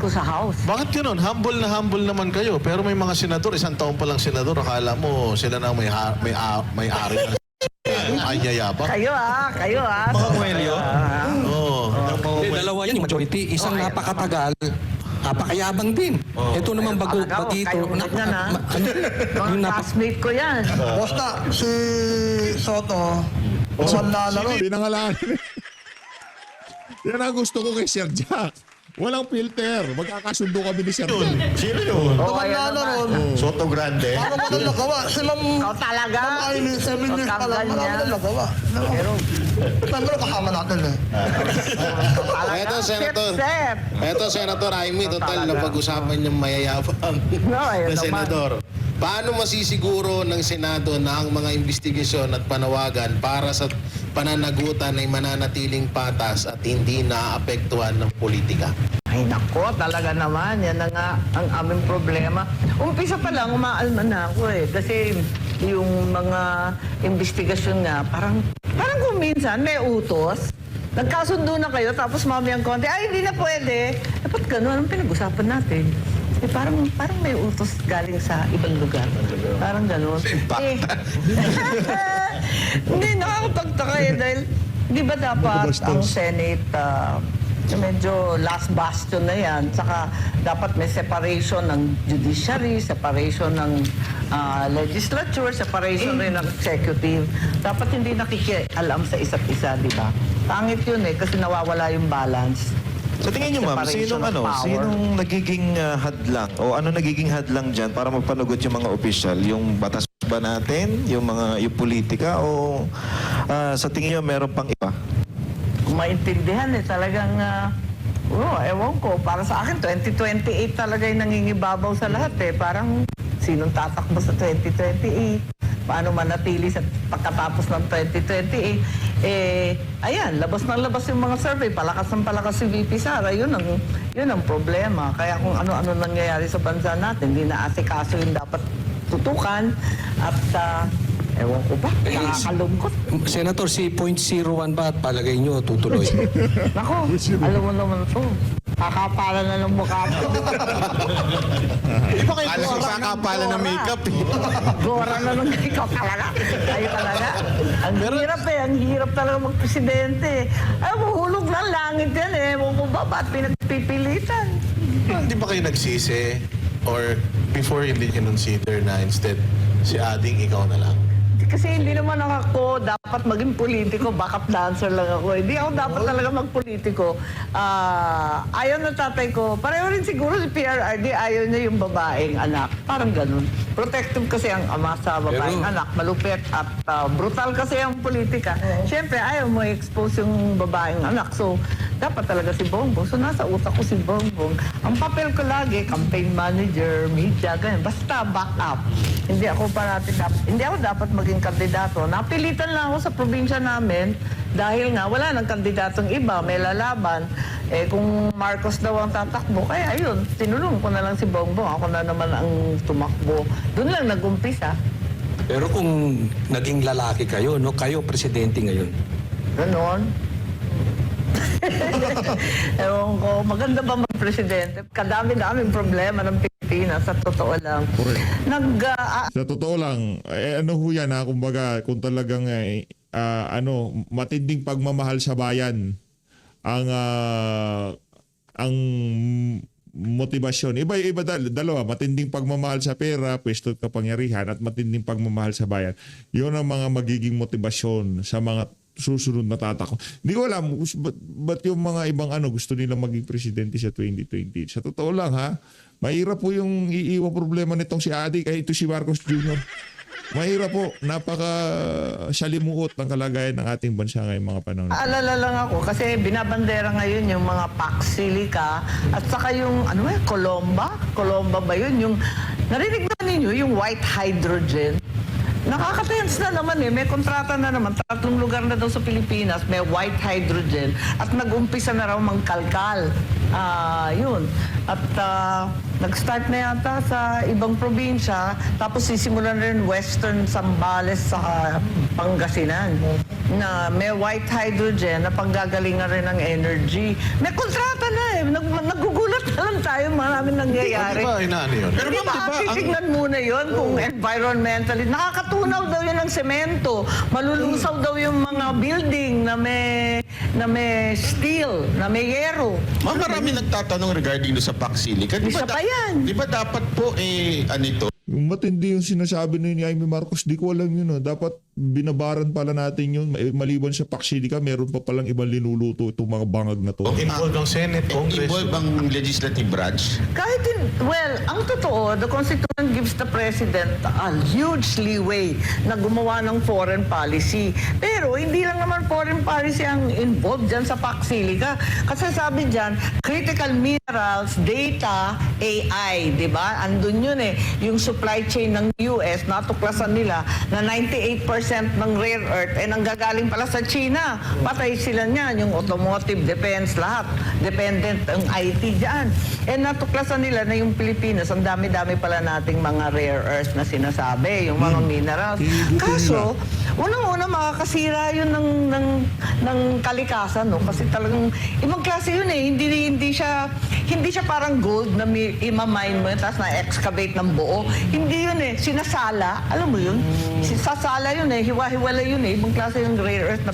sa house. Bakit gano'n? Humble na humble naman kayo. Pero may mga senador, isang taon pa lang senador, akala mo sila na may-ari ng ay yayabang. Kayo Mga Muelyo? Oo. Hindi, dalawa yan, yung majority. Isang napakatagal, napakayabang din. Ito naman bago Talaga, dito. kayo ganyan, ha? Mga classmate ko yan. Basta si Soto, manlalaro. Pinangalanan. Yan ang gusto ko kay Sir Jack. Walang filter. Magkakasundo kami ni Sir Jack. Sino yun? Manlalaro. Soto Grande. Paano mo na nagawa? Si Ma'am Ikaw talaga. Ma'am Amy, 7 years pa lang. Paano mo na nagawa? Pero, Pero kasama natin eh. Eto, Senator. Sep. Eto, Senator Amy, total na pag-usapan niyang mayayabang No, ayun na naman. senador. Paano masisiguro ng Senado na ang mga investigasyon at panawagan para sa pananagutan ay mananatiling patas at hindi naapektuhan ng politika? Ay nako, talaga naman. Yan na nga ang aming problema. Umpisa pa lang, umaalma na ako eh. Kasi yung mga investigasyon nga, parang kung minsan may utos, nagkasundo na kayo, tapos mamayang konti, ay hindi na pwede. Dapat gano'n, anong pinag-usapan natin? Eh, parang may utos galing sa ibang lugar. Parang gano'n. Eh, hindi, nakakapagtaka eh. Dahil, di ba dapat ang Senate, medyo last bastion na yan. Saka dapat may separation ng judiciary, separation ng legislature, separation rin ng executive. Dapat hindi nakikialam sa isa't isa, di ba? Pangit yun eh, kasi nawawala yung balance. Sa tingin niyo, ma'am, Separation sinong of power. sinong nagiging hadlang o ano nagiging hadlang diyan para magpanugot yung mga opisyal, yung batas ba natin, yung politika o sa tingin niyo meron pang iba? Kung maintindihan eh, talagang, ewan ko, para sa akin, 2028 talaga yung nangingibabaw sa lahat eh. Parang, sinong tatakbo sa 2028? Paano manatili sa pagkatapos ng 2028? Eh, ayan, labas ng labas yung mga survey, palakas ng palakas si VP Sara, yun ang problema. Kaya kung ano-ano nangyayari sa bansa natin, hindi na asikaso yung dapat tutukan at ewan ko ba, nakakalungkot. Senator, si .01 ba at palagay nyo tutuloy? Nako, alam mo naman to. Kakapalan na ng mukha ko. Di ba kayo kakapalan ng makeup eh? Gora na ng ikaw talaga. Kayo talaga. Ang hirap eh. Ang hirap talaga magpresidente. Ay, mahulog ng langit yan eh. Mumba, ba't pinagpipilitan? Hindi ba kayo nagsisi? Or before hindi consider na instead si Ading ikaw na lang? Kasi hindi naman ako dapat maging politiko, backup dancer lang ako. Hindi ako dapat talaga magpolitiko. Ayaw ng tatay ko, pareho rin siguro si PRRD, ayaw niya yung babaeng anak. Parang ganun. Protective kasi ang ama sa babaeng anak, malupit at brutal kasi ang politika. Siyempre, ayaw mo i-expose yung babaeng anak. So, dapat talaga si Bongbong. So, nasa utak ko si Bongbong. Ang papel ko lagi, campaign manager, media, ganyan. Basta backup. Hindi ako dapat maging kandidato. Napilitan lang ako sa probinsya namin dahil nga wala nang kandidatong iba, may lalaban. Eh kung Marcos daw ang tatakbo, kaya ayun, tinulong ko na lang si Bongbong. Ako na naman ang tumakbo. Doon lang nag-umpisa. Pero kung naging lalaki kayo, no, kayo presidente ngayon. Ganon. Ewan ko, maganda ba mag-presidente? Kadami-daming problema ng Pilipinas, sa totoo lang. Sa totoo lang, ano ho yan ha, kumbaga, kung talagang matinding pagmamahal sa bayan ang motivasyon. Iba dalawa, matinding pagmamahal sa pera, pwesto at kapangyarihan, at matinding pagmamahal sa bayan. Yun ang mga magiging motivasyon sa mga susunod na tatakbo. Hindi ko alam ba't yung mga ibang gusto nila maging presidente sa 2020. Sa totoo lang ha, mahirap po yung iiwang problema nitong si Adi, ito si Marcos Jr. Mahirap po, napaka-salimuot ng kalagayan ng ating bansa ngayong mga panahon. Alala lang ako kasi binabandera ngayon yung mga Pax Silica at saka yung Colomba ba yun? Narinig ba ninyo yung white hydrogen? Nakaka-tense na naman eh. May kontrata na naman. 3 lugar na daw sa Pilipinas may white hydrogen at nag-umpisa na raw mangkalkal. Yun. At nag-start na yata sa ibang probinsya, tapos sisimulan rin Western Zambales sa Pangasinan na may white hydrogen na panggagalingan rin ng energy. May kontrata na eh. Nagugulat na lang tayo, maraming nangyayari. Di ba inaano yun? Pero di ba, titignan muna yun kung environmentally. Nakakatunaw daw yun ng semento. Malulusaw daw yung mga building na may steel, na may yero. Ma'am, marami nagtatanong regarding sa PAC Silica. Isa pa yan. Di ba dapat po ito? Yung matindi yung sinasabi ni Amy Marcos, di ko alam yun. Dapat binabaran pala natin yun. Maliban sa Paksilika, meron pa palang ibang linuluto itong mga bangag na to. Involved ang Senate, Congress. Involve ang legislative branch? Ang totoo, the Constitution gives the President a huge leeway na gumawa ng foreign policy. Pero hindi lang naman foreign policy ang involved dyan sa PAC Silica. Kasi sabi dyan, critical minerals, data, AI, di ba? Andun yun eh. Yung supply chain ng US, natuklasan nila na 98% ng rare earth ay nanggagaling pala sa China. Patay sila niyan, yung automotive, defense, lahat. Dependent ang IT dyan. Natuklasan nila na yung Pilipinas, ang dami-dami pala nating mga rare earth na sinasabi, yung mga minerals. Kaso, unang-una makakasira yun ng kalikasan, no? Kasi talagang ibang klase yun eh. Hindi siya parang gold na imamine mo yun, tapos na-excavate ng buo. Hindi yun eh. Sinasala. Alam mo yun? Sasala yun eh. Hiwa-hiwala yun eh. Ibang klase yung rare earth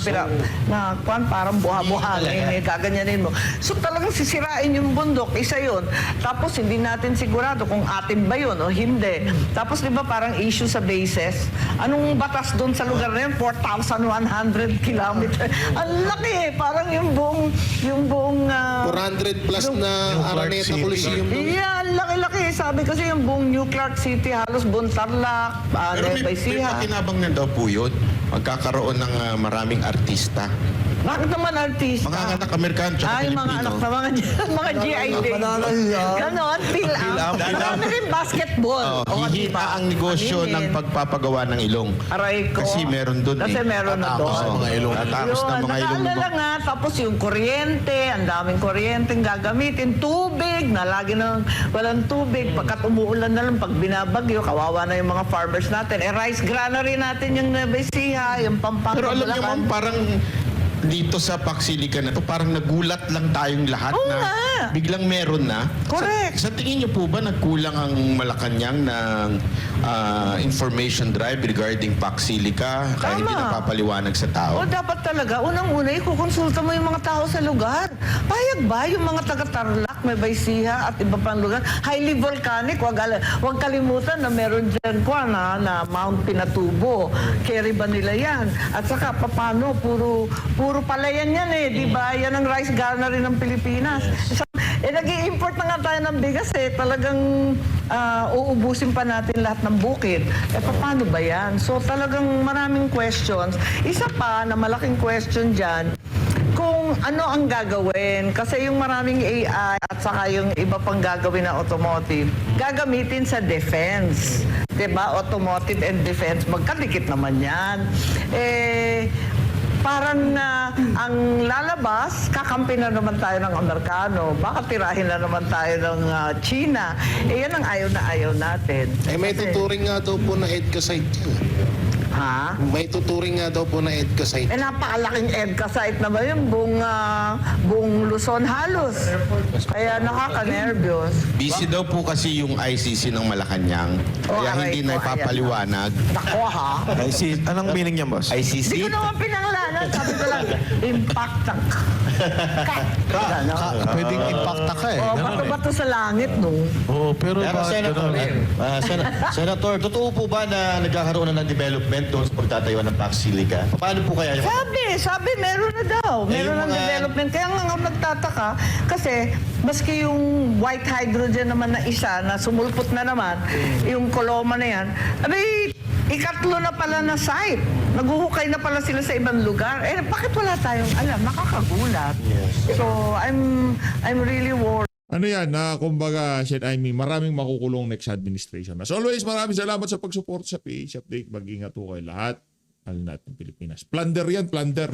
na parang buha-buha. Gaganyanin mo. So talagang sisirain yung bundok. Isa yun. Tapos hindi natin sigurado kung atin ba yun o hindi. Tapos di ba parang issue sa bases? Anong batas doon sa lugar na yun? 4,100 kilometers. Ang laki eh. Parang yung buong 400 plus na Araneta Coliseum doon. yeah, laki-laki. Sabi kasi yung buong New Clark City, halos buong Tarlac, Pero may Baysiha. pakinabang na daw po yun. Magkakaroon ng maraming artista. Bakit naman artista? Mga anak Amerikano tsaka Ay, Pilipino. mga anak sa mga GI din. Pananahiya. Ganon, PhilAm. Marami rin basketball. O, Hihina diba? ang negosyo Aminin. ng pagpapagawa ng ilong. Aray ko. Kasi meron doon Kasi meron na Tatakos doon. ng mga ilong. Tatakos ng mga ilong. Nakaalala nga, tapos yung kuryente, ang daming kuryenteng gagamitin, tubig, na lagi na walang tubig. Pagkat umuulan na lang, pag binabagyo, kawawa na yung mga farmers natin. Rice granary natin yung Nueva Ecija, yung Pampanga, Pero alam niyo Bulacan. ma'am, parang dito sa PAC Silica na to, parang nagulat lang tayong lahat Oo na nga. biglang meron na. Correct. Sa tingin niyo po ba nagkulang ang Malacanang ng information drive regarding PAC Silica kaya hindi Tama. napapaliwanag sa O tao? dapat talaga, unang-una, ikukonsulta mo yung mga tao sa lugar. Payag ba yung mga taga-Tarlac, may Baysiha at iba pang lugar? Highly volcanic, wag kalimutan na meron dyan po na Mount Pinatubo. Carry ba nila yan? At saka, paano? Puro palayan yan eh, di ba? Yan ang rice granary ng Pilipinas. Nag-i-import na nga tayo ng bigas eh. Talagang uubusin pa natin lahat ng bukid. Paano ba yan? So talagang maraming questions. Isa pa na malaking question dyan, kung ano ang gagawin. Kasi yung maraming AI at saka yung iba pang gagawin na automotive, gagamitin sa defense. Diba? Automotive and defense. Magkadikit naman yan. Parang ang lalabas, kakampi na naman tayo ng Amerikano. Baka tirahin na naman tayo ng China. Yan ang ayaw na ayaw natin. May Kasi- tuturing nga daw po na EDCA site yan. Ha? May tuturing nga daw po na EDCA site. Napakalaking EDCA site na ba yun? Buong Luzon halos. Kaya nakaka-nervyos. Busy daw po kasi yung ICC ng Malacanang. Oh, Kaya aray hindi ko, na ipapaliwanag. Nako ha? Anong meaning niya, boss? Hindi ICC? ko naman pinangalanan. Sabi ko lang, impact ang Pwedeng impacta ka eh. Oh, Ganun eh. bato-bato sa langit, no? Oo, pero Pero bakit Senator, ganun? Senator, totoo po ba na nagkakaroon na ng development doon sa pagtatayuan ng PAC Silica? Paano po kaya yung... Sabi, meron na daw. Meron yung ng mga- development. Kaya nga ako nagtataka, kasi maski yung white hydrogen naman na isa, na sumulpot na naman, yung Coloma na yan, abay, ikatlo na pala na site. Naguhukay na pala sila sa ibang lugar. Bakit wala tayong alam? Nakakagulat. So, I'm really worried. ano yan, na kumbaga, Sen Amy, maraming makukulong next administration. As always, maraming salamat sa pag-support sa PH Update. Mag-ingat po kayo lahat. Alam natin Pilipinas. Plunder yan, plunder.